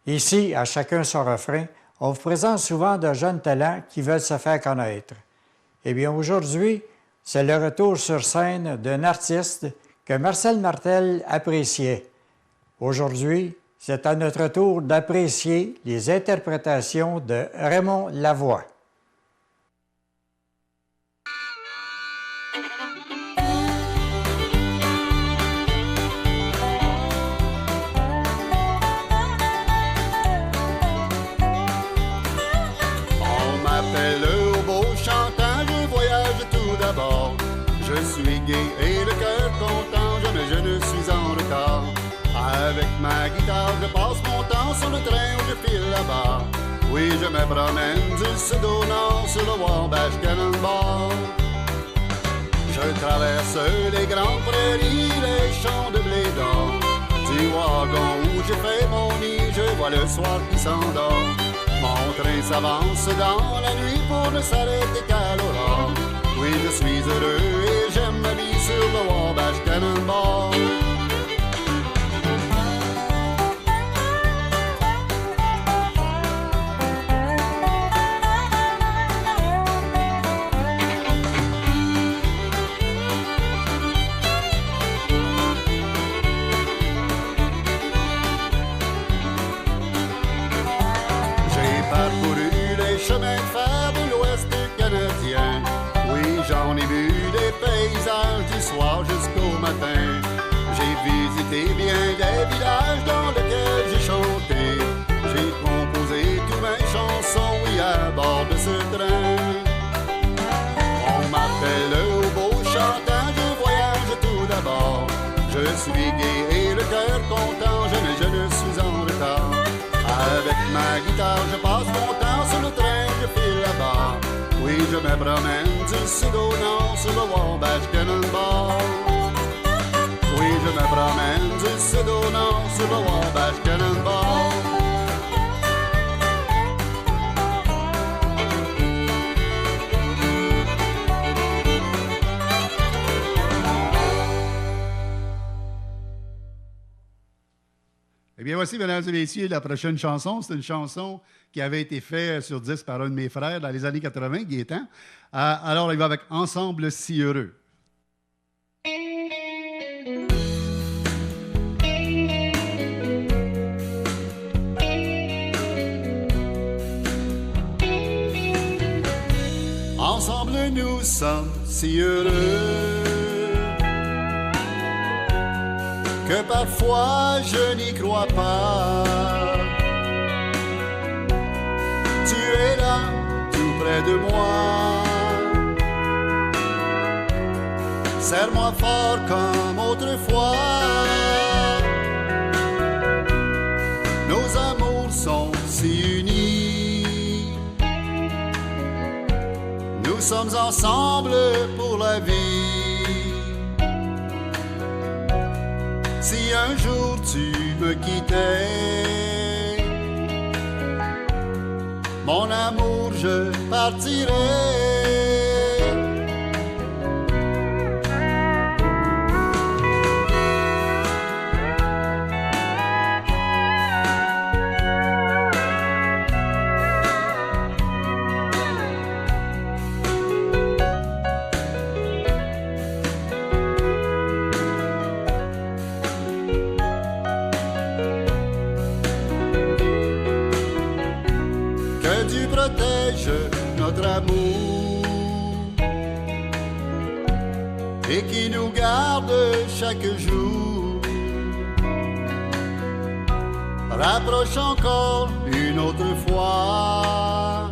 Ici, à chacun son refrain, on vous présente souvent de jeunes talents qui veulent se faire connaître. Eh bien, aujourd'hui, c'est le retour sur scène d'un artiste que Marcel Martel appréciait. Aujourd'hui, c'est à notre tour d'apprécier les interprétations de Raymond Lavoie. On m'appelle le beau chantant, je voyage tout d'abord. Je suis gai et le cœur content, jamais je ne suis en retard. Avec ma guitare, je passe mon temps sur le train où je file là-bas. Oui, je me promène du sud au nord sur le Wabash Cannonball. Je traverse les grandes prairies, les champs de blé d'or. Du wagon où j'ai fait mon nid, je vois le soir qui s'endort. Mon train s'avance dans la nuit pour ne s'arrêter qu'à l'aurore. Oui, je suis heureux et j'aime ma vie sur le Wabash Cannonball. Chemin de fer de l'Ouest canadien. Oui, j'en ai vu des paysages du soir jusqu'au matin. J'ai visité bien des villages dans lesquels j'ai chanté. J'ai composé toutes mes chansons, oui, à bord de ce train. On m'appelle le beau chantant, je voyage tout d'abord. Je suis gai et le cœur content, jamais je ne suis en retard. Avec ma guitare, je passe mon temps sur le train, je file là-bas. Oui, je me promène du sud au nord sur le Wabash Cannonball. Oui, je me promène du sud au nord sur le Wabash Cannonball. Eh bien, voici, mesdames et messieurs, la prochaine chanson. C'est une chanson qui avait été faite sur disque par un de mes frères dans les années 80, Gaétan. Alors, il va avec « Ensemble si heureux ». Ensemble, nous sommes si heureux que parfois je n'y crois pas. Tu es là, tout près de moi. Serre-moi fort comme autrefois. Nos amours sont si unis. Nous sommes ensemble pour la vie. Si un jour tu me quittais, mon amour, je partirais. Protège notre amour et qui nous garde chaque jour. Rapproche encore une autre fois,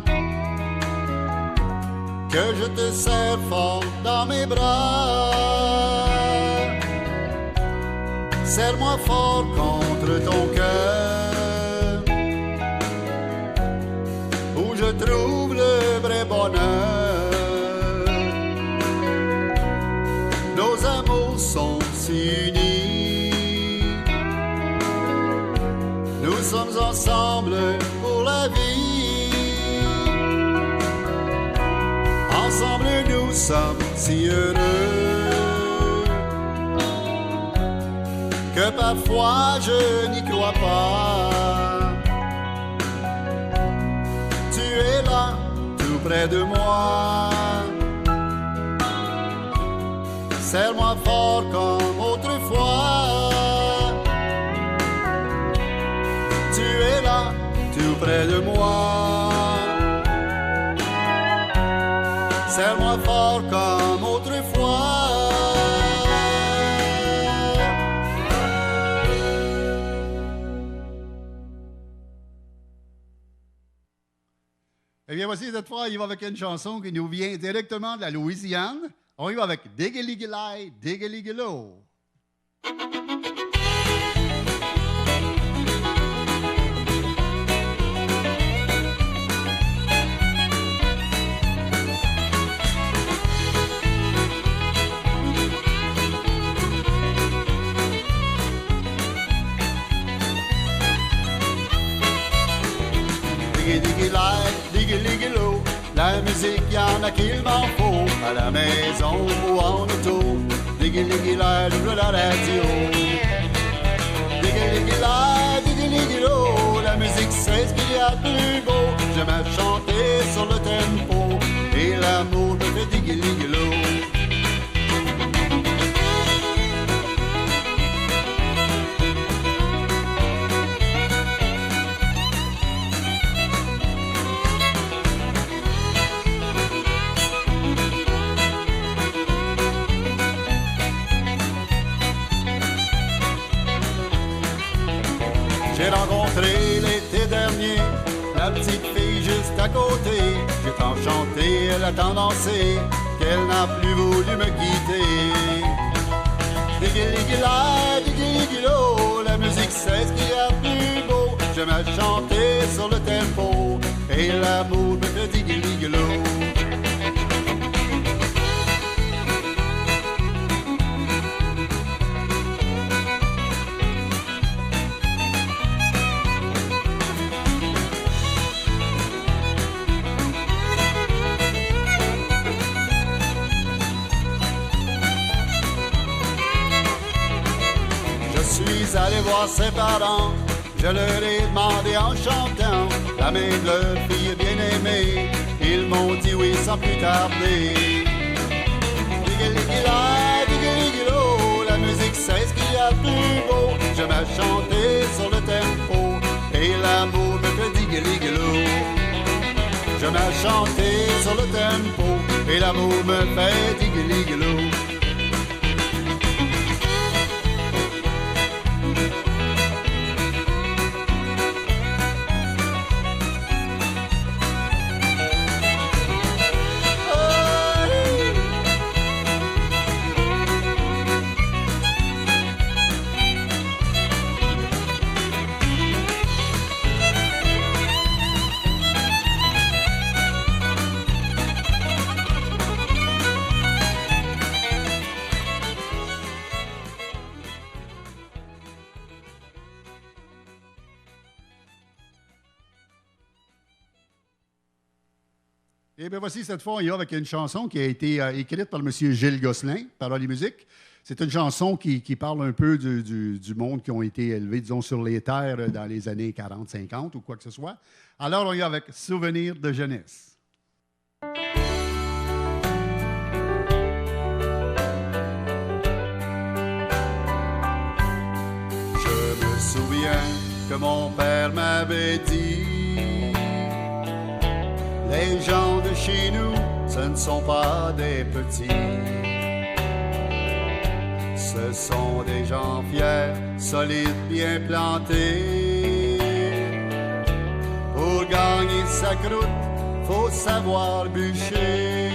que je te serre fort dans mes bras. Serre-moi fort contre ton cœur, je trouve le vrai bonheur. Nos amours sont si unis. Nous sommes ensemble pour la vie. Ensemble nous sommes si heureux que parfois je n'y crois pas. près de moi. Serre-moi fort comme autrefois. Tu es là, tout près de moi. Serre-moi fort comme autrefois. Eh bien, voici cette fois, il va avec une chanson qui nous vient directement de la Louisiane. On y va avec Diggy-Liggy-Lie, Diggy-Liggy-Lo. Diggy-Liggy-Lie, Diggy-Liggy-Lo. La musique, y'en a qu'il m'en faut, à la maison ou en auto. Diggy-Liggy-Lie, j'ouvre la radio. Diggy-Liggy-Lie, Diggy-Liggy-Lo. La musique, c'est ce qu'il y a de plus beau. J'aime à chanter sur le tempo, et l'amour me fait Diggy-Liggy-Lo. J'ai rencontré l'été dernier la petite fille juste à côté. J'ai tant chanté, elle a tant dansé qu'elle n'a plus voulu me quitter. Diggy-Liggy-Lie, Diggy-Liggy-Lo. La musique c'est ce qu'il y a de plus beau. J'aime à chanter sur le tempo, et l'amour me fait Diggy-Liggy-Lo. Je suis allé voir ses parents, je leur ai demandé en chantant la main de leur fille bien-aimée. Ils m'ont dit oui sans plus tarder. Diggy-Liggy-Lie, Diggy-Liggy-Lo. La musique c'est ce qu'il y a de plus beau. J'aime à chanter sur le tempo, et l'amour me fait Diggy-Liggy-Lo. J'aime à chanter sur le tempo, et l'amour me fait Diggy-Liggy-Lo. Et bien voici cette fois, on y va avec une chanson qui a été écrite par M. Gilles Gosselin, paroles et musique. C'est une chanson qui parle un peu du monde qui ont été élevés, disons, sur les terres dans les années 40, 50 ou quoi que ce soit. Alors, on y va avec Souvenirs de jeunesse. Je me souviens que mon père m'avait dit: les gens de chez nous, ce ne sont pas des petits. Ce sont des gens fiers, solides, bien plantés. Pour gagner sa croûte, faut savoir bûcher.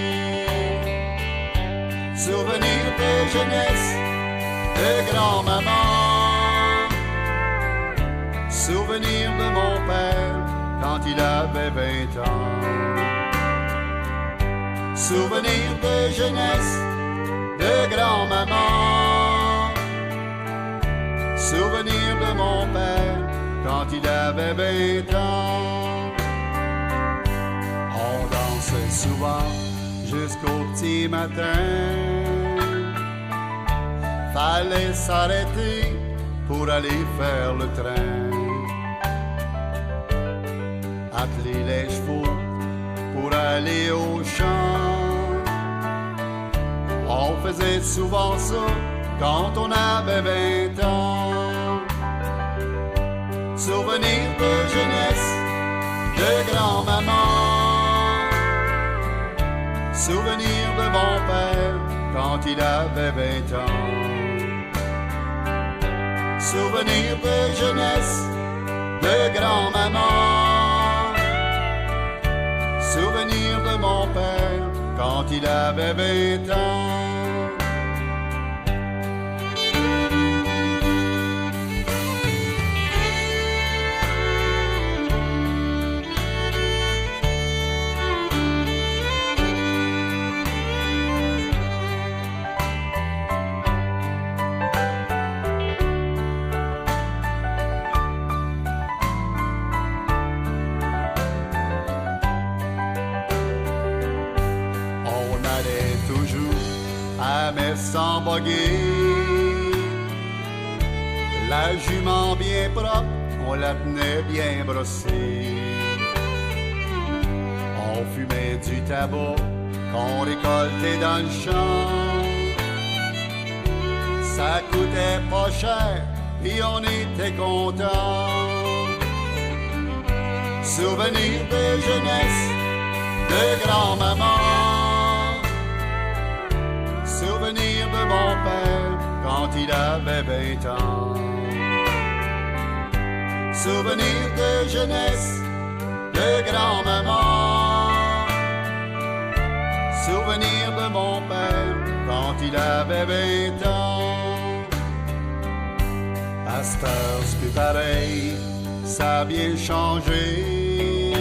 Souvenirs de jeunesse, de grand-maman. Souvenirs de mon père quand il avait 20 ans. Souvenirs de jeunesse, de grand-maman. Souvenirs de mon père quand il avait 20 ans. On dansait souvent jusqu'au petit matin. Fallait s'arrêter pour aller faire le train. Atteler les chevaux pour aller au faisait souvent ça quand on avait 20 ans. Souvenirs de jeunesse, de grand-maman. Souvenirs de mon père quand il avait 20 ans. Souvenirs de jeunesse, de grand-maman. Souvenirs de mon père quand il avait 20 ans. Sans boguer, la jument bien propre, on la tenait bien brossée. On fumait du tabac qu'on récoltait dans le champ. Ça coûtait pas cher et on était contents. Souvenirs de jeunesse, de grand-maman. Souvenir de mon père quand il avait 20 ans. Souvenir de jeunesse, de grand-maman. Souvenir de mon père quand il avait 20 ans. À cette heure, c'est plus pareil, ça a bien changé.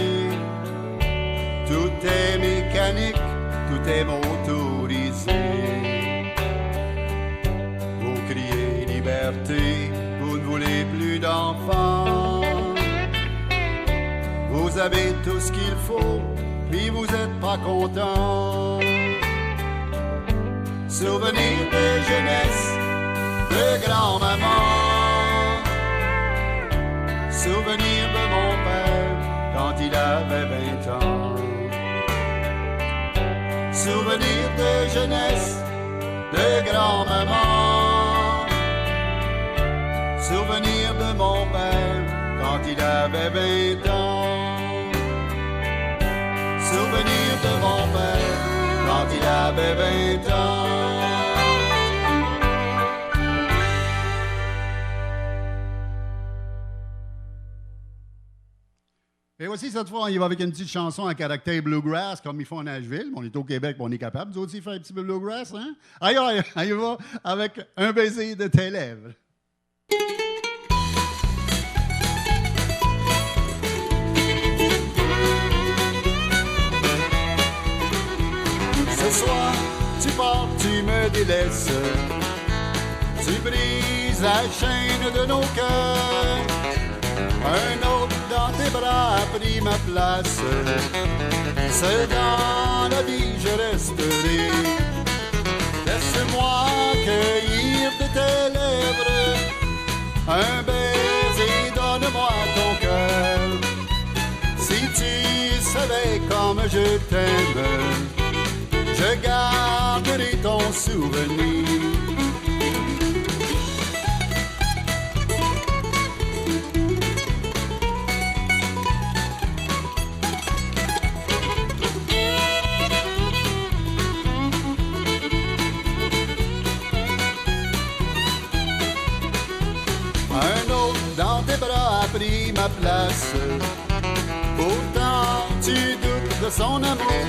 Tout est mécanique, tout est motorisé. Vous ne voulez plus d'enfants. Vous avez tout ce qu'il faut, puis vous êtes pas content. Souvenirs de jeunesse, de grand-maman. Souvenirs de mon père quand il avait 20 ans. Souvenirs de jeunesse, de grand-maman. Souvenir de mon père quand il avait 20 ans. Souvenir de mon père quand il avait 20 ans. Et voici cette fois, on y va avec une petite chanson à caractère bluegrass, comme ils font à Nashville. On est au Québec, on est capable, nous aussi, faire un petit peu bluegrass, hein? Aïe, on y va avec Un baiser de tes lèvres. Ce soir, tu pars, tu me délaisses. Tu brises la chaîne de nos cœurs. Un autre dans tes bras a pris ma place. Seul dans la vie je resterai. Laisse-moi cueillir de tes lèvres un baiser, donne-moi ton cœur. Si tu savais comme je t'aime, je garderai ton souvenir. Un autre dans tes bras a pris ma place. Pourtant tu doutes de son amour.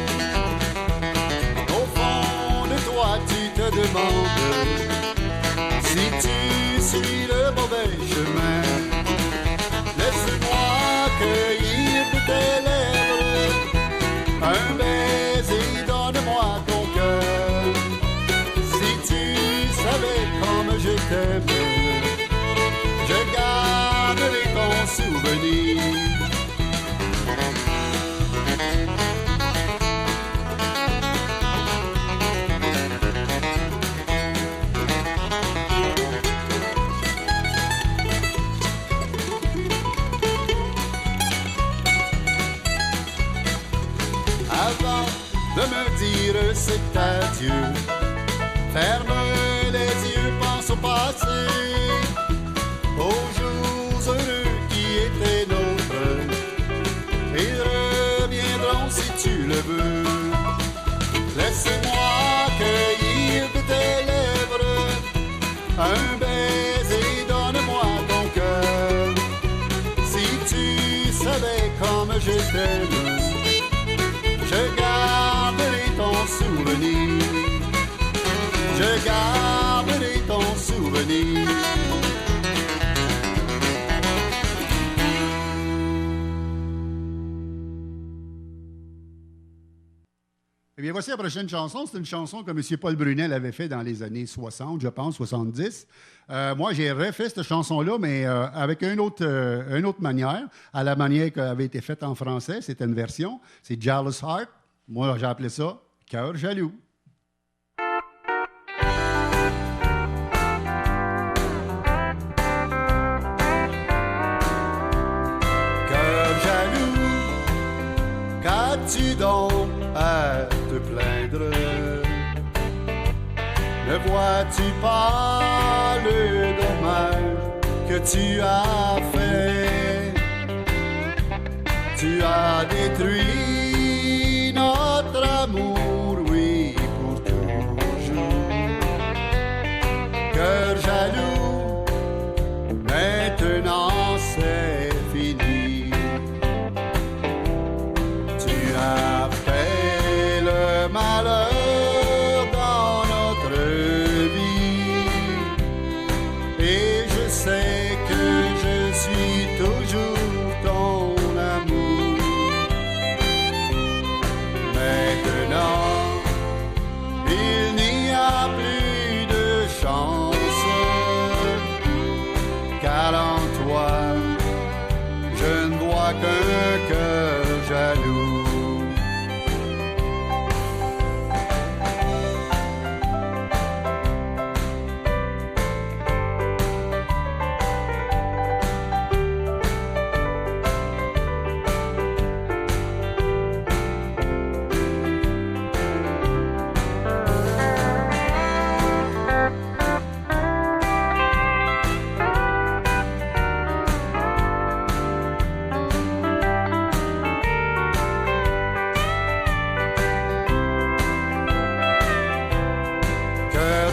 Au fond de toi tu te demandes si tu suis le mauvais chemin. Laisse-moi cueillir de tes lèvres un baiser, donne-moi ton cœur. Si tu savais comme je t'aime, je garderai ton souvenir. Avant de me dire cet adieu, Ferme les yeux, pense au passé, aux jours heureux qui étaient nôtres. Ils reviendront si tu le veux. Laisse-moi cueillir de tes lèvres un baiser, donne-moi ton cœur. Si tu savais comme je t'aime, je garderai ton souvenir. Je garderai ton souvenir. Eh bien, voici la prochaine chanson. C'est une chanson que M. Paul Brunel avait fait dans les années 60, je pense, 70. Moi, j'ai refait cette chanson-là, mais avec une autre manière, à la manière qu'elle avait été faite en français. C'était une version. C'est Jealous Heart. Moi, j'ai appelé ça Cœur jaloux. Qu'as-tu donc à te plaindre? Ne vois-tu pas le dommage que tu as fait? Tu as détruit notre amour, oui, pour toujours. Cœur jaloux, maintenant c'est fini. Tu as fait le malheur dans notre vie, et je sais que je suis toujours ton amour. Maintenant, il n'y a plus de chance, car en toi, je ne vois qu'un cœur jaloux.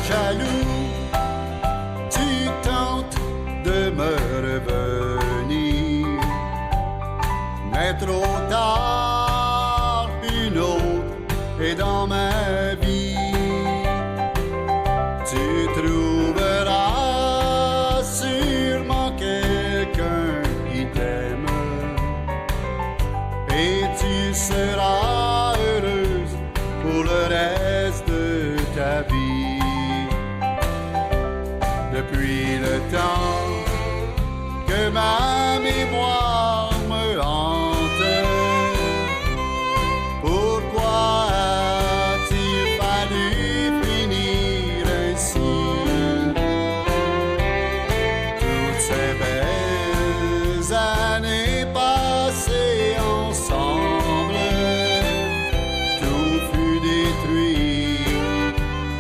Jaloux, tu tentes de me revenir, mais trop tard, une autre est dans ma vie. Tu trouveras sûrement quelqu'un qui t'aime, et tu seras heureuse pour le reste de ta vie. Depuis le temps que ma mémoire me hante, pourquoi a-t-il fallu finir ainsi? Toutes ces belles années passées ensemble, tout fut détruit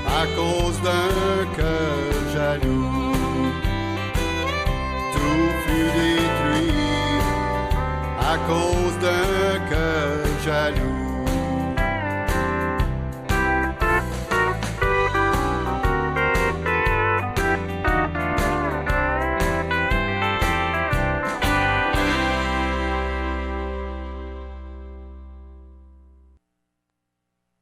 à cause d'un cœur jaloux. Tout fut détruit à cause d'un cœur jaloux.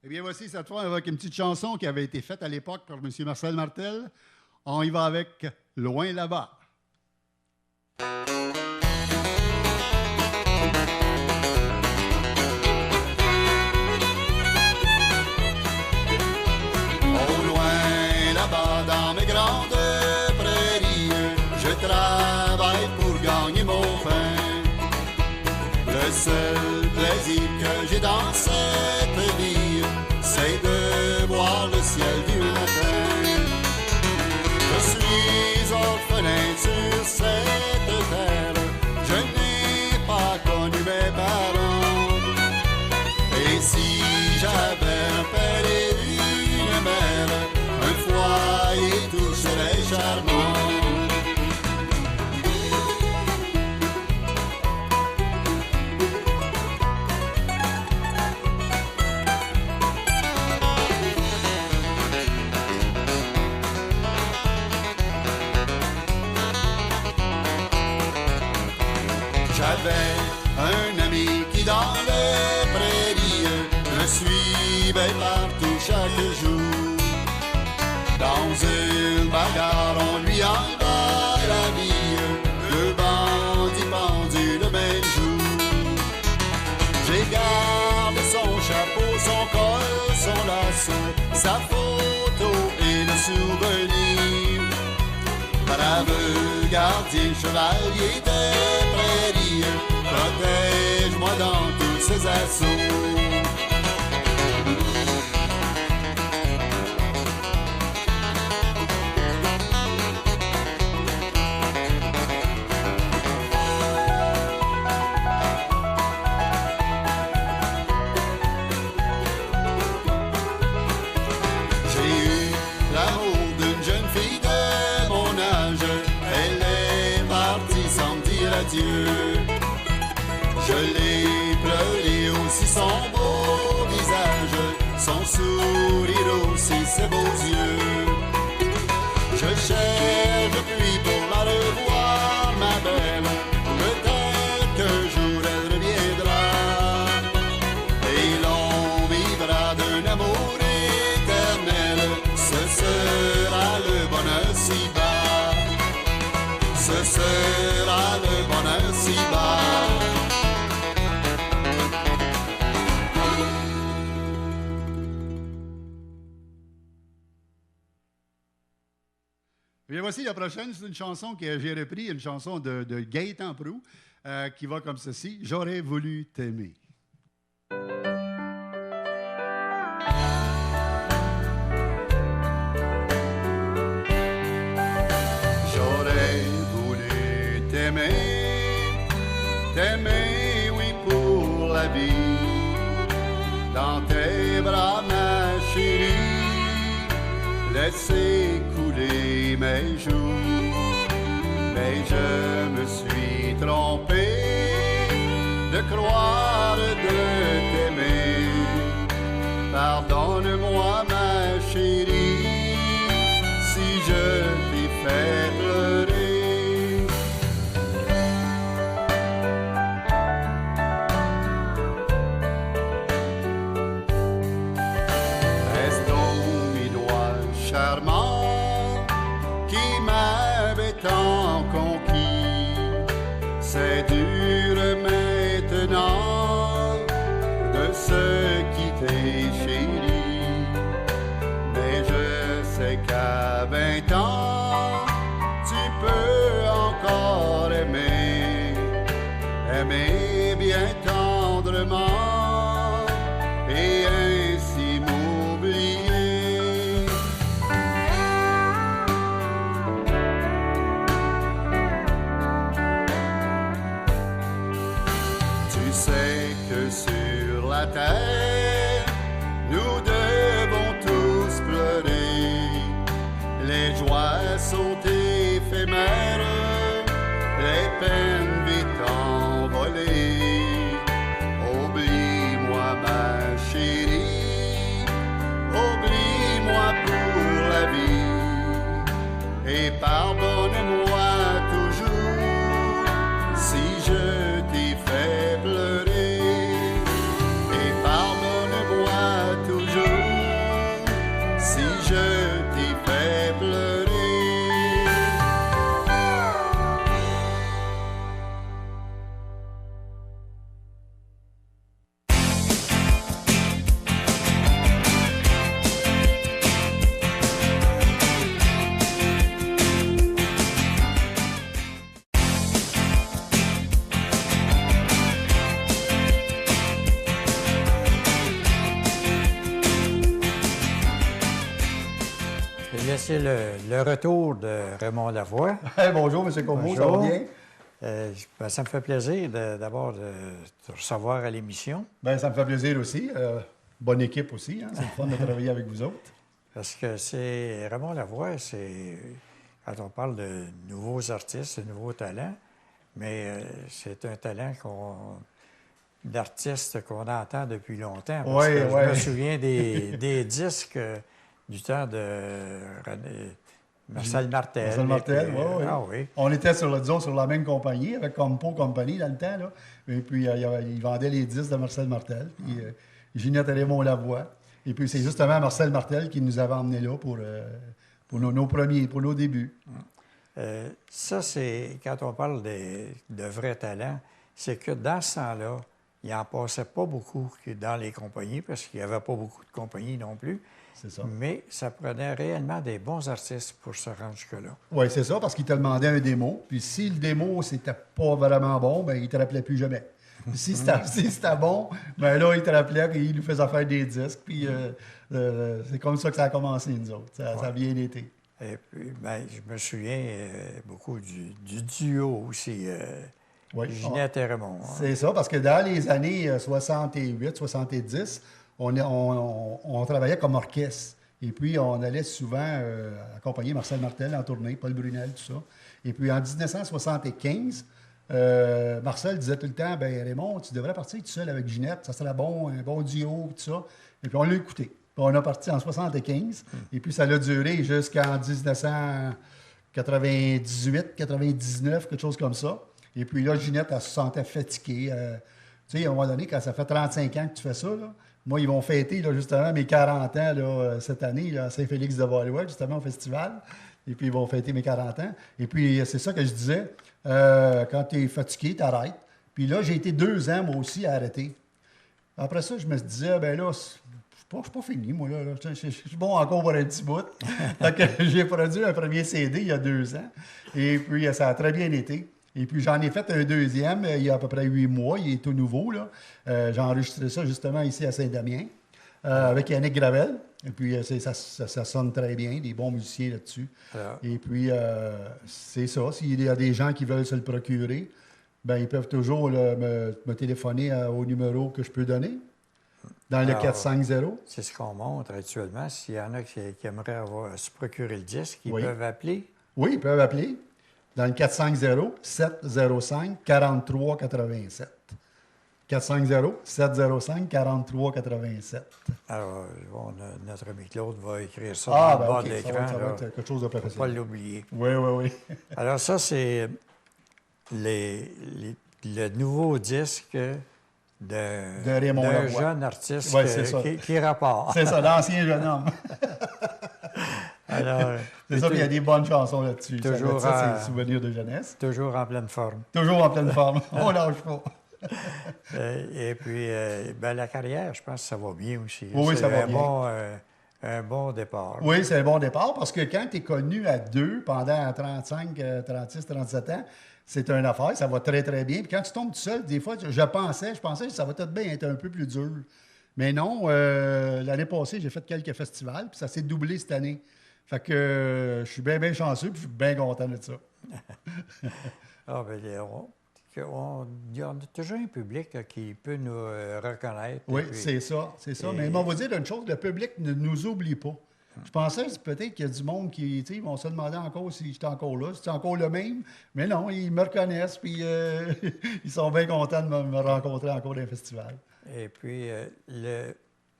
Eh bien, voici cette fois avec une petite chanson qui avait été faite à l'époque par M. Marcel Martel. On y va avec Loin là-bas. Au loin là-bas dans mes grandes prairies, je travaille pour gagner mon pain. Le seul plaisir que j'ai dans cette vie, c'est de voir le ciel du matin. Je suis orphelin sur cette terre, je n'ai pas connu mes parents. Et si j'avais un père et une mère, un foyer Un ami qui dans les prairies me suivait partout chaque jour. Dans une bagarre, on lui enleva la vie, deux bandits pendus le même jour. J'ai gardé son chapeau, son col, son lasso, sa photo et le souvenir. Brave gardien, chevalier des prairies, protège-moi dans tous ces assauts. Je l'ai pleuré aussi son beau visage, son sourire aussi ses beaux yeux. Je cherche depuis pour la revoir, ma belle, peut-être qu'un jour elle reviendra. Et l'on vivra d'un amour éternel, ce sera le bonheur si bas. Ce sera le bonheur si bas. Bien, voici la prochaine. C'est une chanson que j'ai repris, une chanson de Gaëtan Proulx, qui va comme ceci. J'aurais voulu t'aimer. J'aurais voulu t'aimer, t'aimer, oui, pour la vie. Dans tes bras, ma chérie, laisser couler mes jours. Mais je me suis trompé de croire de t'aimer. Pardonne-moi, ma chérie, si je t'ai fait pleurer. Restons mes doigts charmants qui m'avaient tant conquis. C'est dur maintenant de se quitter, chérie. Mais je sais qu'à 20 ans, tu peux encore aimer, aimer bien tendrement et ainsi m'oublier. Tu sais que sur la terre, nous devons tous pleurer. Les joies sont éphémères, les peines vite envolées. Oublie-moi, ma chérie, oublie-moi pour la vie. Et pardonne-moi toujours si je t'ai fait pleurer. Et pardonne-moi toujours si je t'ai fait pleurer. Eh bien, c'est le retour de Raymond Lavoie. Bonjour, M. Comeau, ça va Bonjour. bien? Ben, ça me fait plaisir d'abord de te recevoir à l'émission, Bien, ça me fait plaisir aussi. Bonne équipe aussi, hein? C'est le fun de travailler avec vous autres. parce que c'est Raymond Lavoie, c'est quand on parle de nouveaux artistes, de nouveaux talents, mais c'est un talent d'artiste qu'on entend depuis longtemps. Parce que je me souviens des disques du temps de Marcel Martel. Marcel Martel, et puis, oui. Ah oui. On était disons, sur la même compagnie, avec Compo Company dans le temps, là. Et puis, il vendait les disques de Marcel Martel. Puis, Ginette et Raymond Lavoie. Et puis, c'est justement Marcel Martel qui nous avait emmenés là pour nos premiers, pour nos débuts. Ça, c'est quand on parle de vrais talents, c'est que dans ce temps-là, il n'en passait pas beaucoup dans les compagnies, parce qu'il n'y avait pas beaucoup de compagnies non plus. C'est ça. Mais ça prenait réellement des bons artistes pour se rendre jusque-là. Oui, c'est ça, parce qu'il te demandait un démo. Puis si le démo, c'était pas vraiment bon, ben il ne te rappelait plus jamais. Puis si c'était bon, ben là, il te rappelait et il nous faisait faire des disques. Puis c'est comme ça que ça a commencé, nous autres. Ça a bien été. Et puis, ben, je me souviens beaucoup du duo aussi, Oui. Ginette et Raymond. Hein. C'est ça, parce que dans les années 68, 70, on travaillait comme orchestre. Et puis, on allait souvent accompagner Marcel Martel en tournée, Paul Brunel, tout ça. Et puis, en 1975, Marcel disait tout le temps, ben Raymond, tu devrais partir tout seul avec Ginette, ça serait un bon duo, tout ça. Et puis, on l'a écouté. Puis, on a parti en 75. Et puis, ça a duré jusqu'en 1998, 99, quelque chose comme ça. Et puis là, Ginette, elle se sentait fatiguée. Tu sais, à un moment donné, quand ça fait 35 ans que tu fais ça, là, moi, ils vont fêter là, justement mes 40 ans là, cette année là, à Saint-Félix-de-Valois, justement au festival. Et puis, ils vont fêter mes 40 ans. Et puis, c'est ça que je disais. Quand tu es fatigué, tu arrêtes. Puis là, j'ai été 2 ans, moi aussi, à arrêter. Après ça, je me disais, ben là, je suis pas fini, moi, là. Je suis bon encore pour un petit bout. Fait que j'ai produit un premier CD il y a 2 ans. Et puis, ça a très bien été. Et puis, j'en ai fait un deuxième il y a à peu près 8 mois. Il est tout nouveau, là. J'ai enregistré ça justement ici à Saint-Damien avec Yannick Gravel. Et puis, ça sonne très bien, des bons musiciens là-dessus. Alors. Et puis, c'est ça. S'il y a des gens qui veulent se le procurer, ben ils peuvent toujours me téléphoner au numéro que je peux donner, dans le Alors, 450. C'est ce qu'on montre actuellement. S'il y en a qui aimeraient se procurer le disque, ils Oui. peuvent appeler. Oui, ils peuvent appeler dans le 450-705-4387. 450-705-4387. Alors, notre ami Claude va écrire ça Ah, dans ben le bas OK, de ça l'écran. va là. être quelque chose de Faut pas professionnel. l'oublier. Oui, oui, oui. Alors ça, c'est le nouveau disque De Raymond d'un Lavoie. jeune artiste Ouais, c'est ça. qui rapporte. C'est ça, l'ancien jeune homme. Alors, C'est ça, puis il y a des bonnes chansons là-dessus. Toujours Ça, c'est Souvenirs de jeunesse. toujours en pleine forme. Toujours en pleine forme. On lâche pas. Et puis, ben, la carrière, je pense que ça va bien aussi. Oui, ça va C'est bien. un bon départ. Oui, c'est un bon départ parce que quand tu es connu à deux pendant 35, 36, 37 ans, c'est une affaire, ça va très, très bien. Puis quand tu tombes tout seul, des fois, je pensais que ça va peut-être bien être un peu plus dur. Mais non, l'année passée, j'ai fait quelques festivals, puis ça s'est doublé cette année. Fait que je suis bien, bien chanceux, puis je suis bien content de ça. Ah, ben, il y a toujours un public là, qui peut nous reconnaître. Oui, Puis, c'est ça, c'est ça. et- Mais on va dire une chose, le public ne nous oublie pas. Je pensais peut-être qu'il y a du monde qui, tu sais, ils vont se demander encore si j'étais encore là, si c'est encore le même. Mais non, ils me reconnaissent, puis ils sont bien contents de me rencontrer encore dans un festival. Et puis,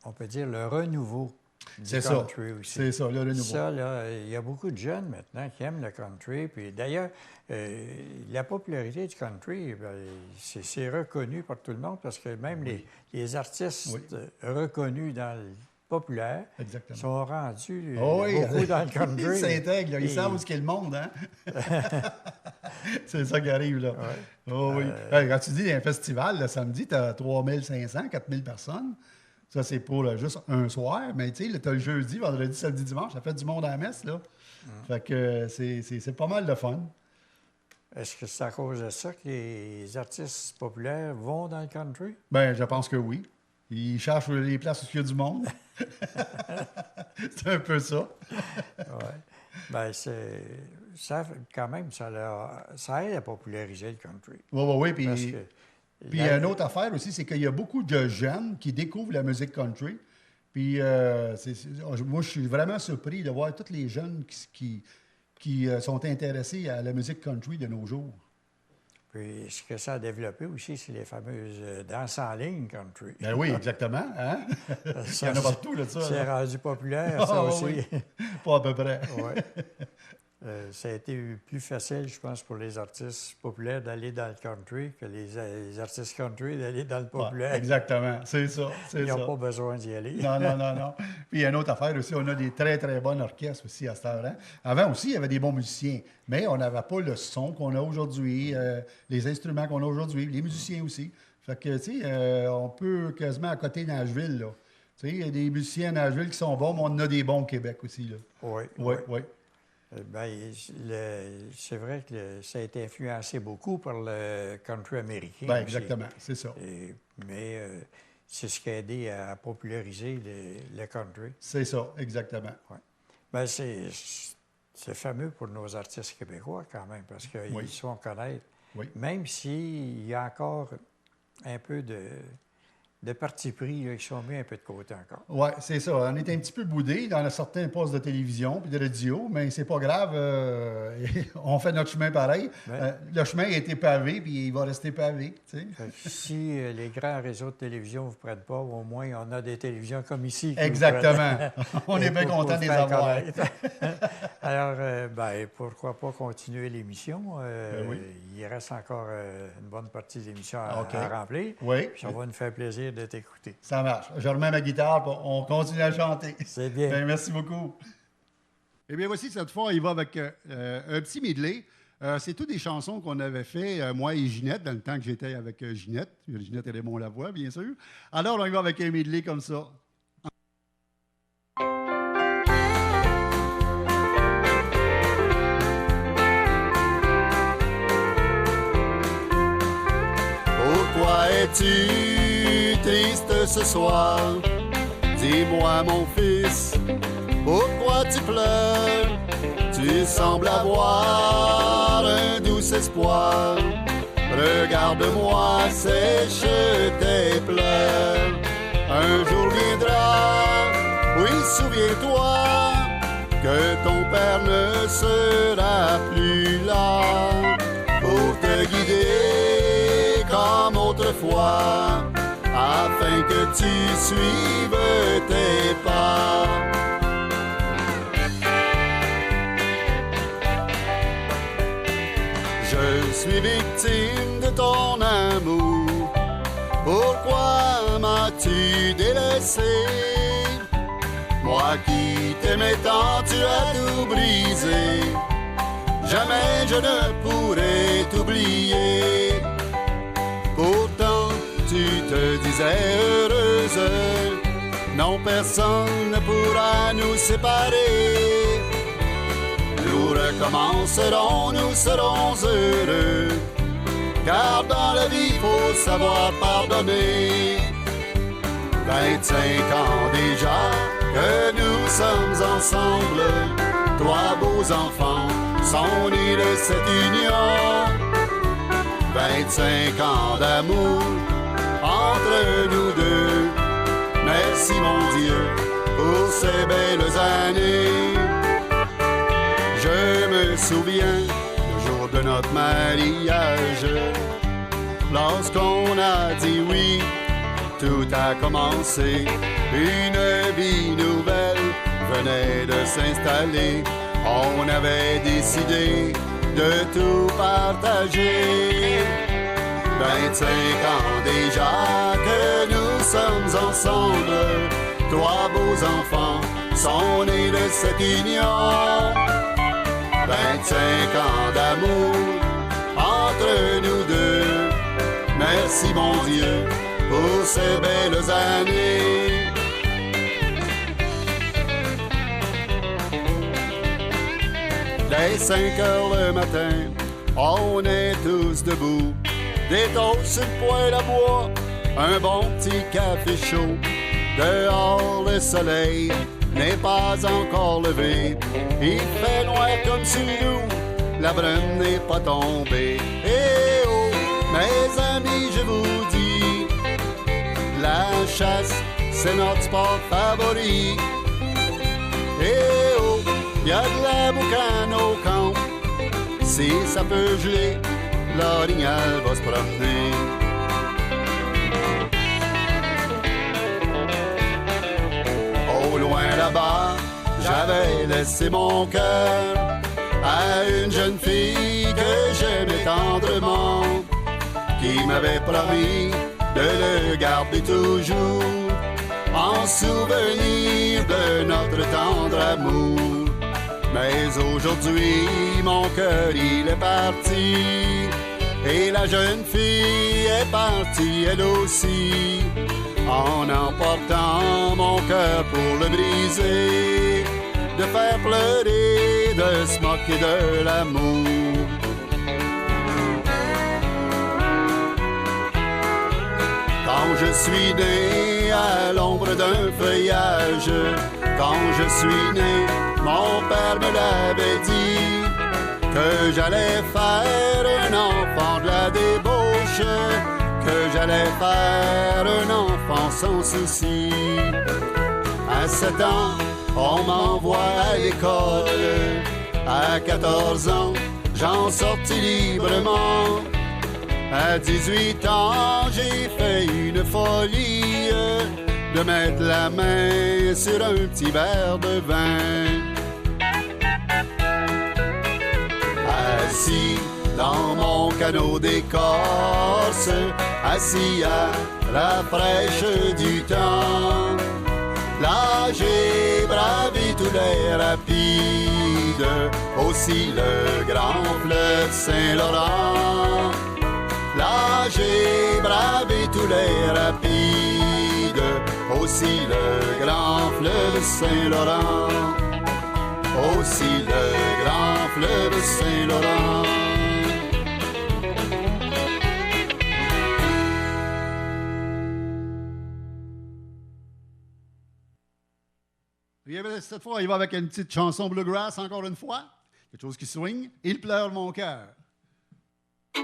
on peut dire le renouveau du C'est ça. country aussi. C'est ça, là, le nouveau. Ça, là, il y a beaucoup de jeunes maintenant qui aiment le country. Puis d'ailleurs, la popularité du country, ben, c'est reconnu par tout le monde parce que même les artistes reconnus dans le populaire Exactement. sont rendus Oh oui, beaucoup dans le country. Ils s'intègrent, là. Ils Et- savent où est le monde, hein? C'est ça qui arrive, là. Ouais. Oh oui. Hey, quand tu dis un festival, le samedi, tu as 3500, 4000 personnes. Ça, c'est pour juste un soir. Mais tu sais, tu as le jeudi, vendredi, samedi, dimanche. Ça fait du monde à la messe, là. Fait que c'est pas mal de fun. Est-ce que c'est à cause de ça que les artistes populaires vont dans le country? Ben, je pense que oui. Ils cherchent les places où il y a du monde. C'est un peu ça. Oui. Bien, quand même, ça aide à populariser le country. Oui, oui, oui. Parce Puis, que puis il y a une autre affaire aussi, c'est qu'il y a beaucoup de jeunes qui découvrent la musique country. Puis moi, je suis vraiment surpris de voir tous les jeunes qui sont intéressés à la musique country de nos jours. Puis ce que ça a développé aussi, c'est les fameuses danses en ligne country. Ben oui, exactement. Hein? Il y en a partout, là, ça. C'est là. rendu populaire, ça Ah, aussi. oui. Pas à peu près. Ouais. Ça a été plus facile, je pense, pour les artistes populaires d'aller dans le country que les artistes country d'aller dans le populaire. Ouais, exactement, c'est ça. Ils n'ont pas besoin d'y aller. Non. Puis il y a une autre affaire aussi, on a des très, très bonnes orchestres aussi à cette heure. Hein? Avant aussi, il y avait des bons musiciens, mais on n'avait pas le son qu'on a aujourd'hui, les instruments qu'on a aujourd'hui, les musiciens aussi. Fait que, tu sais, on peut quasiment accoter Nashville, là. Tu sais, il y a des musiciens à Nashville qui sont bons, mais on en a des bons au Québec aussi, là. Oui. Ben, c'est vrai que ça a été influencé beaucoup par le country américain. Ben, exactement, c'est ça. Mais c'est ce qui a aidé à populariser le country. C'est ça, exactement. Ouais. Ben, c'est fameux pour nos artistes québécois quand même, parce qu'ils se font connaître. Oui. Même s'il y a encore un peu de parti pris là, qui sont mis un peu de côté encore. Oui, c'est ça. On est un petit peu boudés dans certains postes de télévision puis de radio, mais c'est pas grave. On fait notre chemin pareil. Le chemin a été pavé puis il va rester pavé. Tu sais. Si les grands réseaux de télévision ne vous prennent pas, au moins on a des télévisions comme ici. Exactement. On est bien content de les avoir. Alors, pourquoi pas continuer l'émission? Oui. Il reste encore une bonne partie de l'émission à remplir. Oui. Ça va nous faire plaisir de t'écouter. Ça marche. Je remets ma guitare, on continue à chanter. C'est bien. Ben, merci beaucoup. Eh bien, voici, cette fois, il va avec un petit medley. C'est toutes des chansons qu'on avait fait, moi et Ginette, dans le temps que j'étais avec Ginette. Ginette et Raymond Lavoie, bien sûr. Alors, on y va avec un medley comme ça. Pourquoi es-tu triste ce soir? Dis-moi mon fils, pourquoi tu pleures? Tu sembles avoir un doux espoir. Regarde-moi, sèche tes pleurs. Un jour viendra, oui, souviens-toi, que ton père ne sera plus là pour te guider comme autrefois, afin que tu suives tes pas. Je suis victime de ton amour. Pourquoi m'as-tu délaissé? Moi qui t'aimais tant, tu as tout brisé. Jamais je ne pourrai t'oublier. Pourtant tu te disais heureuse. Non, personne ne pourra nous séparer. Nous recommencerons, nous serons heureux. Car dans la vie, faut savoir pardonner. 25 ans déjà que nous sommes ensemble. Trois beaux enfants sont nés de cette union. 25 ans d'amour entre nous deux. Merci mon Dieu pour ces belles années. Je me souviens le jour de notre mariage, lorsqu'on a dit oui, tout a commencé. Une vie nouvelle venait de s'installer. On avait décidé de tout partager. 25 ans déjà que nous sommes ensemble. Trois beaux enfants sont nés de cette union. 25 ans d'amour entre nous deux. Merci mon Dieu pour ces belles années. Dès 5 heures le matin, on est tous debout. Des toasts sur le poêle à bois, un bon petit café chaud. Dehors le soleil n'est pas encore levé. Il fait noir comme sur nous, la brume n'est pas tombée. Eh oh, mes amis, je vous dis, la chasse, c'est notre sport favori. Eh oh, y a de la boucane au camp. Si ça peut geler, l'orignal va se promener. Au loin là-bas, j'avais laissé mon cœur à une jeune fille que j'aimais tendrement, qui m'avait promis de le garder toujours en souvenir de notre tendre amour. Mais aujourd'hui, mon cœur, il est parti, et la jeune fille est partie elle aussi, en emportant mon cœur pour le briser, de faire pleurer, de se moquer de l'amour. Quand je suis né à l'ombre d'un feuillage, quand je suis né, mon père me l'avait dit, que j'allais faire un enfant de la débauche, que j'allais faire un enfant sans souci. À 7 ans, on m'envoie à l'école, à 14 ans, j'en sortis librement. À 18 ans, j'ai fait une folie de mettre la main sur un petit verre de vin. Assis dans mon canot d'écorce, assis à la fraîche du temps, là j'ai bravé tous les rapides, aussi le grand fleuve Saint-Laurent. Là j'ai bravé tous les rapides, aussi le grand fleuve Saint-Laurent, aussi le grand fleuve Saint-Laurent. Cette fois, il va avec une petite chanson bluegrass, encore une fois. Quelque chose qui swing. Il pleure mon cœur. Quand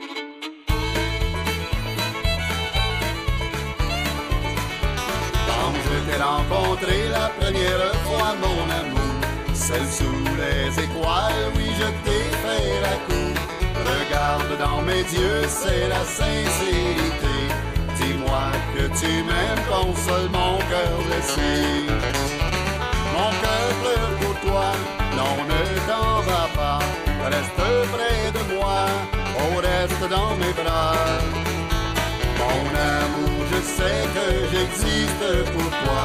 je t'ai rencontré la première fois, mon amour, celle sous les étoiles, oui, je t'ai fait la cour. Regarde dans mes yeux, c'est la sincérité. Dis-moi que tu m'aimes, console mon cœur blessé. Mon cœur pleure pour toi, non, ne t'en va pas. Reste près de moi, oh, reste dans mes bras. Mon amour, je sais que j'existe pour toi.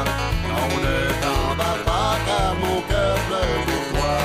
Non, ne t'en va pas, car mon cœur pleure pour toi.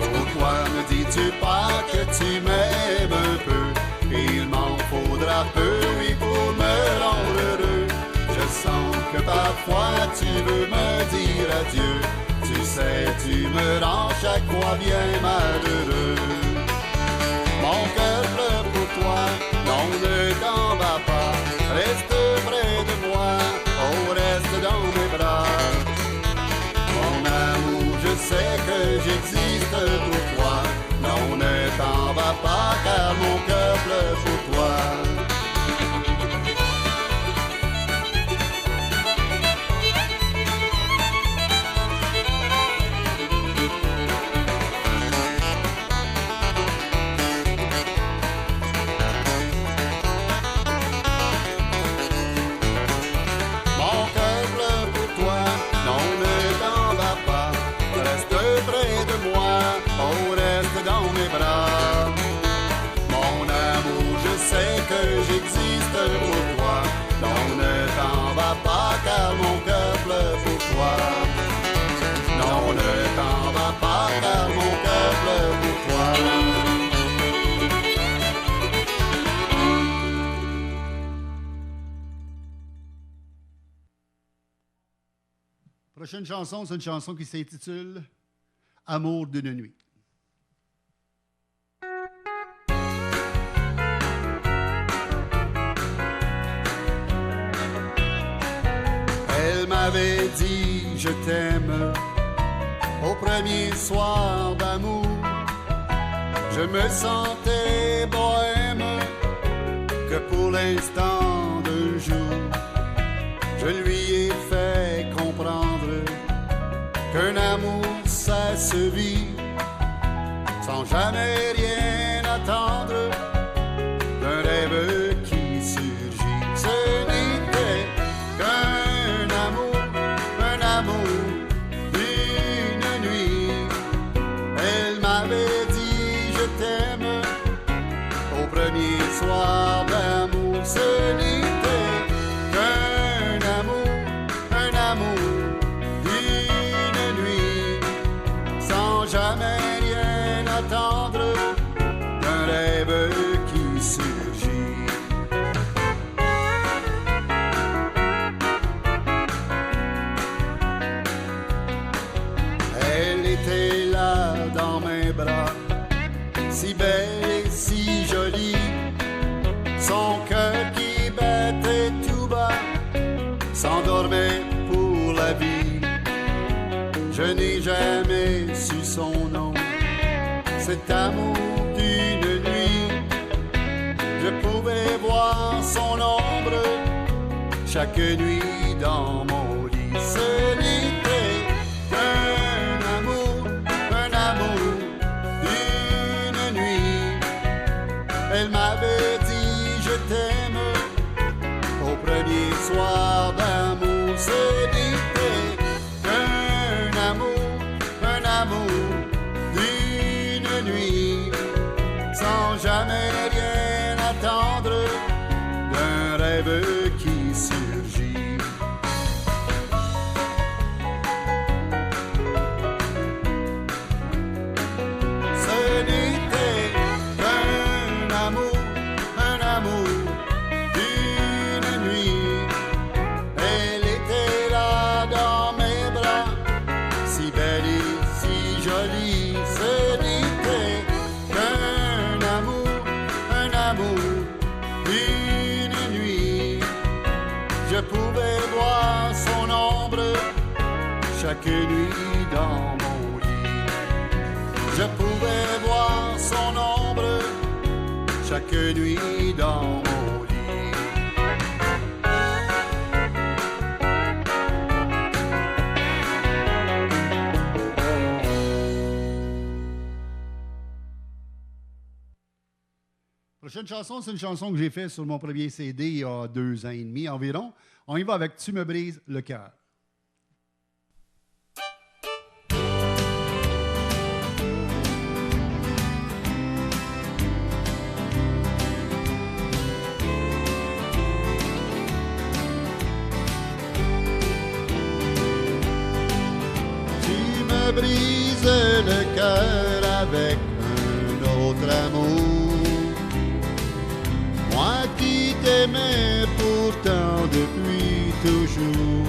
Pourquoi ne dis-tu pas que tu m'aimes un peu? Il m'en faudra peu, oui, pour me rendre heureux. Je sens que parfois tu veux me dire adieu. Tu sais, tu me rends chaque fois bien malheureux. Mon cœur pleure pour toi, non, ne t'en va pas. Reste près de moi, oh, reste dans mes bras. Mon amour, je sais que j'existe pour toi. Non, ne t'en va pas, car mon cœur pleure pour toi. Mon cœur pleure pour toi, non, ne t'en va pas. Reste près de moi, oh, reste dans mes bras. Mon amour, je sais que j'existe pour toi. Non, ne t'en va pas, car mon cœur pleure pour toi. Non, ne t'en va pas, car mon cœur pleure pour toi. Prochaine chanson, c'est une chanson qui s'intitule Amour d'une nuit. Elle m'avait dit je t'aime au premier soir d'amour. Je me sentais bohème que pour l'instant d'un jour. Je lui ai fait comprendre qu'un amour se vit sans jamais rien attendre d'un rêve qui surgit. Ce n'était qu'un amour d'une nuit. Elle m'avait dit je t'aime au premier soir d'amour. Ce n'était qu'un amour d'une nuit, sans jamais rien attendre d'un rêve qui surgit. Elle était là dans mes bras, si belle et si jolie, son cœur qui battait tout bas s'endormait pour la vie. Je n'ai jamais su son nom, cet amour d'une nuit. Je pouvais voir son ombre chaque nuit dans mon lit. Ce n'était qu'un amour d'une nuit. Elle m'avait dit je t'aime au premier soir d'amour. Ce n'était qu'un amour d'une nuit, sans jamais rien attendre d'un rêve qui surgit. Ce n'était qu'un amour d'une nuit. Elle était là dans mes bras, si belle et si jolie. Ce n'était qu'un amour d'une nuit. Je pouvais voir son ombre chaque nuit dans mon lit. Je pouvais voir son ombre chaque nuit dans mon lit. Prochaine chanson, c'est une chanson que j'ai faite sur mon premier CD il y a 2 ans et demi environ. On y va avec Tu me brises le cœur. Tu me brises le cœur avec un autre amour. Moi qui t'aimais pourtant depuis toujours.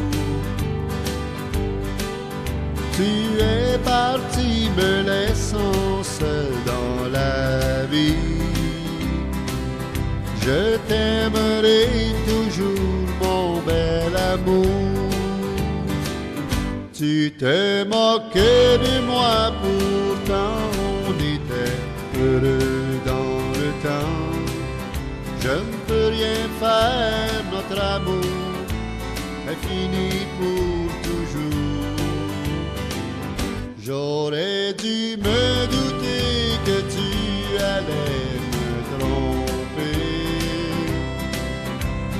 Tu es parti me laissant seul dans la vie. Je t'aimerai toujours mon bel amour. Tu te moquais de moi pourtant on était heureux dans le temps. Je ne peux rien faire, notre amour est fini pour toujours. J'aurais dû me douter que tu allais me tromper.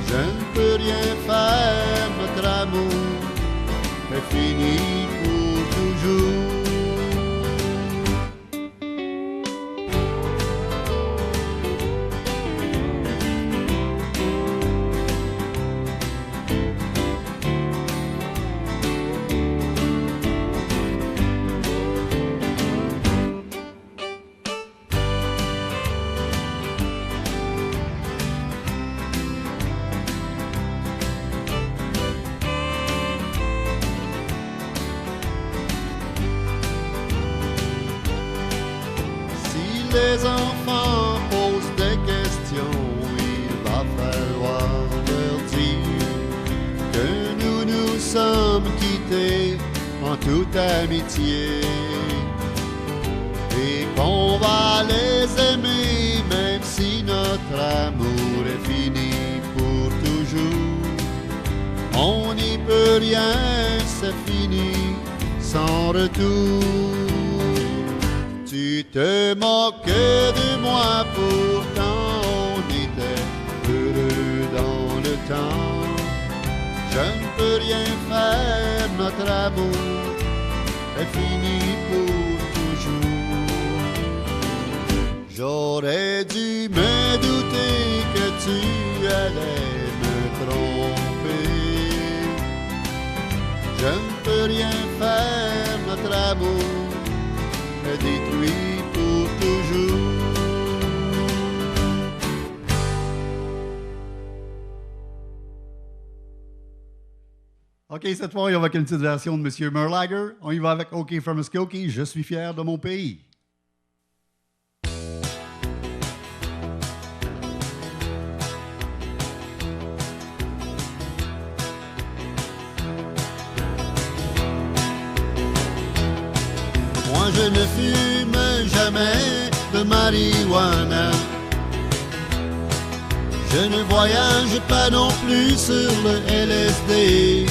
Je ne peux rien faire, notre amour est fini pour toujours. Les enfants posent des questions, il va falloir leur dire que nous nous sommes quittés en toute amitié et qu'on va les aimer même si notre amour est fini pour toujours. On n'y peut rien, c'est fini sans retour. Tu te moques de moi, pourtant on était heureux dans le temps. Je ne peux rien faire, notre amour est fini pour toujours. J'aurais dû me douter que tu allais me tromper. Je ne peux rien faire, notre amour est détruit pour toujours. OK, cette fois, on y va avec une petite version de M. Merlager. On y va avec OK from Muskogee, Je suis fier de mon pays. Moi je ne fume jamais de marijuana. Je ne voyage pas non plus sur le LSD.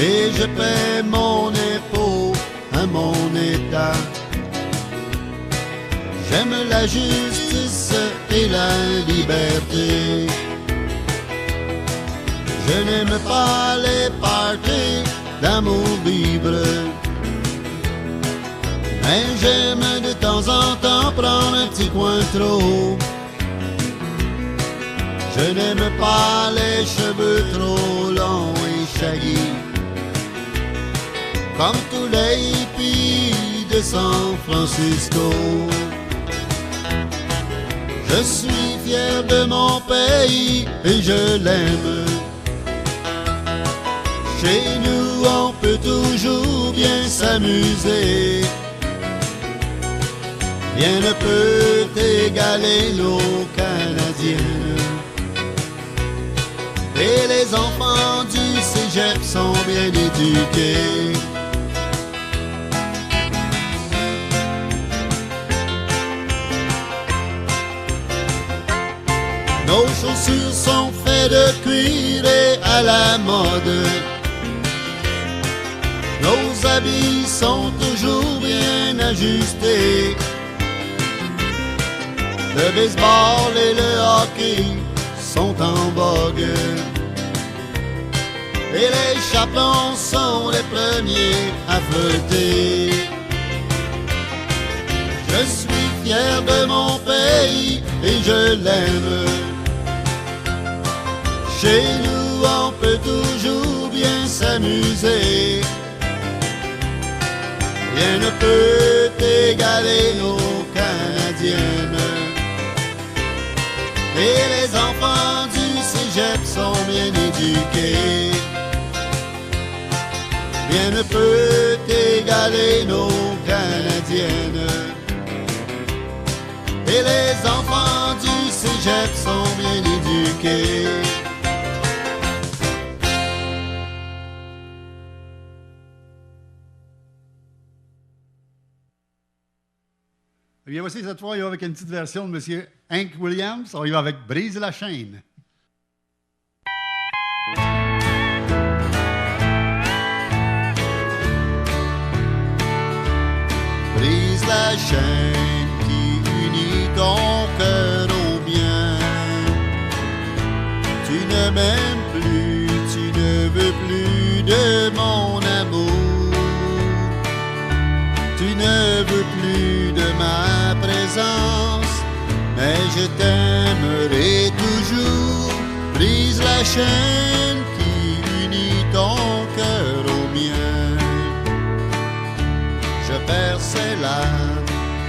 Et je paie mon impôt à mon État. J'aime la justice et la liberté. Je n'aime pas les parties d'amour libre. Mais j'aime de temps en temps prendre un petit coin trop. Je n'aime pas les cheveux trop longs et shaggy, comme tous les hippies de San Francisco. Je suis fier de mon pays et je l'aime. Chez nous on peut toujours bien s'amuser. Rien ne peut égaler l'eau canadienne. Et les enfants du cégep sont bien éduqués. Nos chaussures sont faites de cuir et à la mode. Nos habits sont toujours bien ajustés. Le baseball et le hockey sont en vogue. Et les chapelons sont les premiers à flotter. Je suis fier de mon pays et je l'aime. Chez nous on peut toujours bien s'amuser. Rien ne peut égaler nos Canadiennes. Et les enfants du cégep sont bien éduqués. Rien ne peut égaler nos Canadiennes. Et les enfants du cégep sont bien éduqués. Eh bien, voici cette fois, il va avec une petite version de M. Hank Williams. On y va avec Brise la chaîne. Brise la chaîne qui unit ton cœur au mien. Tu ne m'aimes plus, tu ne veux plus de mon amour. Tu ne veux plus de ma présence, mais je t'aimerai toujours. Brise la chaîne qui unit ton cœur au mien. Je perce là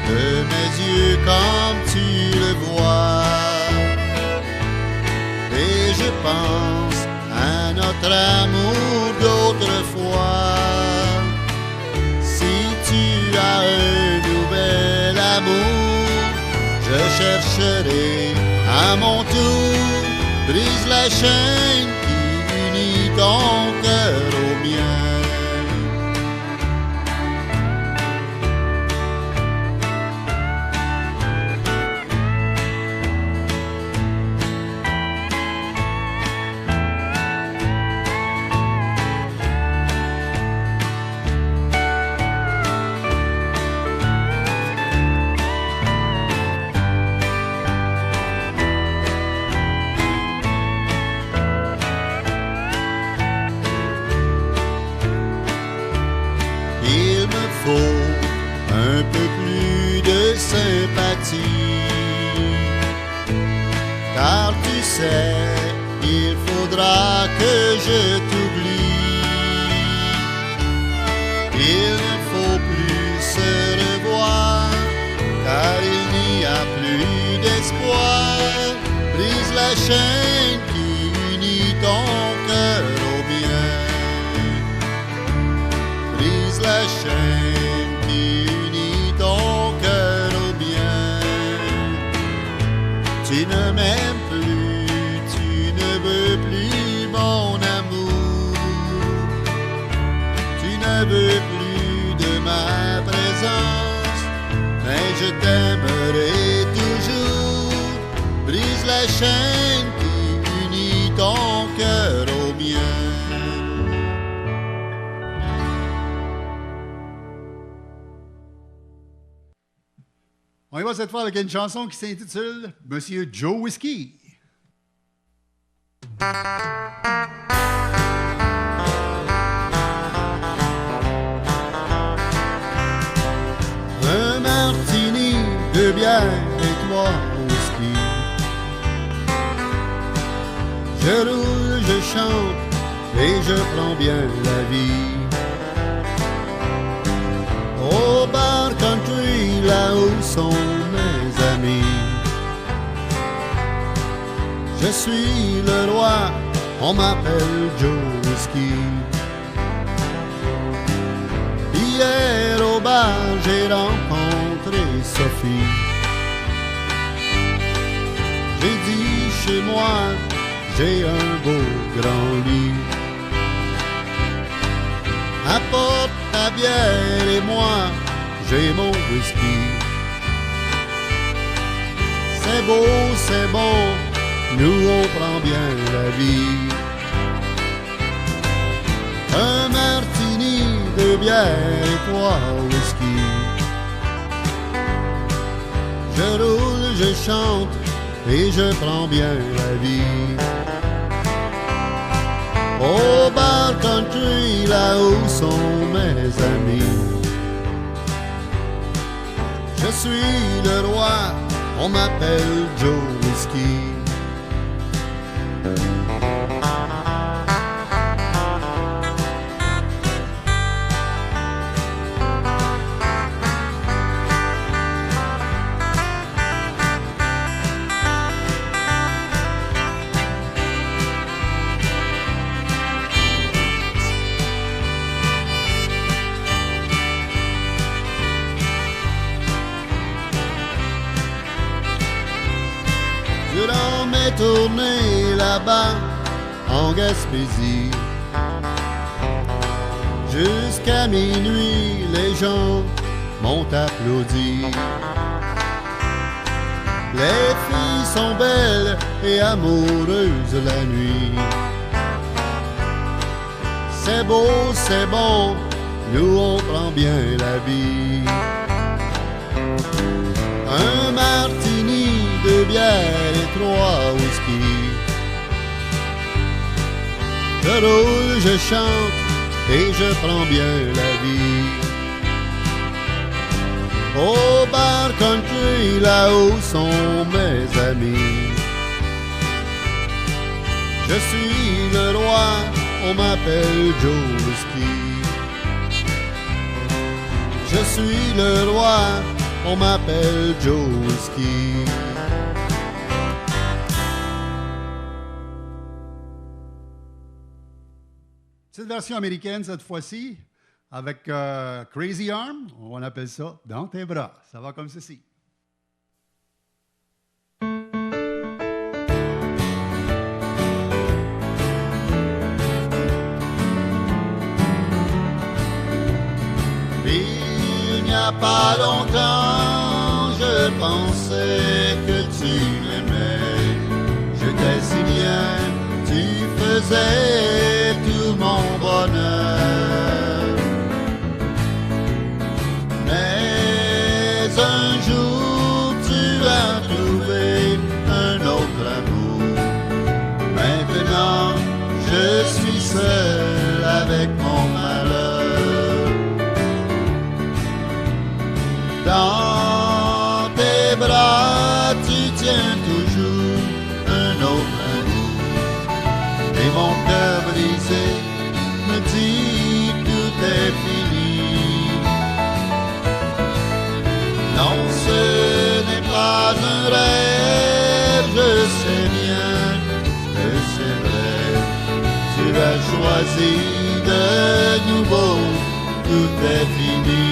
de mes yeux comme tu le vois. Et je pense à notre amour d'autrefois. Si tu as un nouvel amour, je chercherai à mon tour. Brise la chaîne qui unit ton cœur au mien. sais, il faudra que je t'oublie. Il ne faut plus se revoir, car il n'y a plus d'espoir. Brise la chaîne qui unit ton cœur au bien. Brise la chaîne qui unit ton cœur au bien. Tu ne m'aimes plus, tu ne veux plus mon amour. Tu ne veux plus de ma présence, mais je t'aimerai toujours. Brise la chaîne qui unit ton cœur au mien. On y va cette fois avec une chanson qui s'intitule Monsieur Joe Whiskey. Un martini, deux bières et trois whisky. Je roule, je chante et je prends bien la vie. Au bar country, là où sont mes amis. Je suis le roi, on m'appelle Joe Whiskey. Hier au bar, j'ai rencontré Sophie. J'ai dit chez moi, j'ai un beau grand lit. Apporte ta bière et moi, j'ai mon whisky. C'est beau, c'est bon, nous on prend bien la vie. Un martini, deux bières et trois whisky. Je roule, je chante et je prends bien la vie. Au bar country, là où sont mes amis. Je suis le roi, on m'appelle Joe Whiskey. Durant mes tournées là-bas en Gaspésie, jusqu'à minuit les gens m'ont applaudi. Les filles sont belles et amoureuses la nuit. C'est beau, c'est bon, nous on prend bien la vie. Un martini, deux bières et trois whisky. Je roule, je chante et je prends bien la vie. Au bar country, là où sont mes amis. Je suis le roi, on m'appelle Joe Whiskey. Je suis le roi, on m'appelle Joe Whiskey. Petite version américaine cette fois-ci, avec Crazy Arm, on appelle ça Dans tes bras. Ça va comme ceci. Il n'y a pas longtemps, je pensais que tu m'aimais. J'étais si bien, tu faisais tout mon bonheur. Mais un jour tu as trouvé un autre amour. Maintenant je suis seul avec mon malheur. Dans tes bras, tu tiens toujours un autre choisi de nouveau, tout est fini.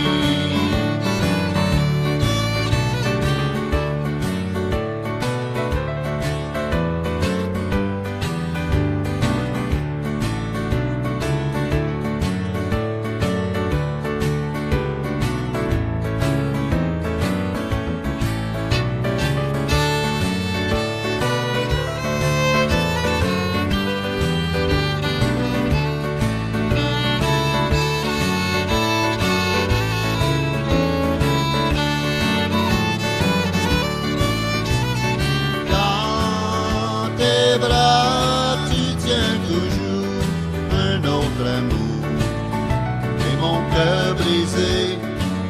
Bras, tu tiens toujours un autre amour. Et mon cœur brisé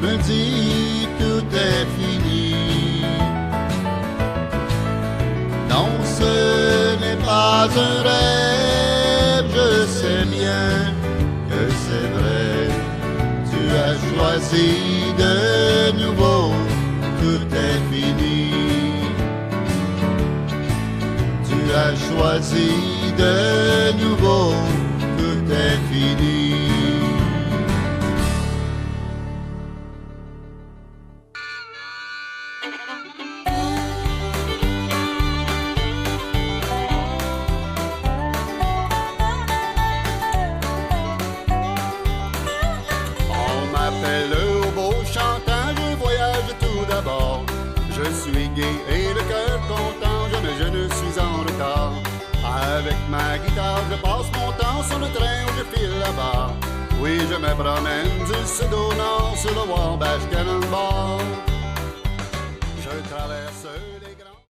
me dit tout est fini. Non, ce n'est pas un rêve, je sais bien que c'est vrai. Tu as choisi de nouveau, tout est fini. Tu as choisi de nouveau, tout est fini. On m'appelle le beau chantant, je voyage tout d'abord. Je suis gai et le cœur content, jamais je ne suis en retard. Avec ma guitare, je passe mon temps sur le train où je file là-bas. Oui, je me promène du sud au nord sur le Wabash Cannonball. Je traverse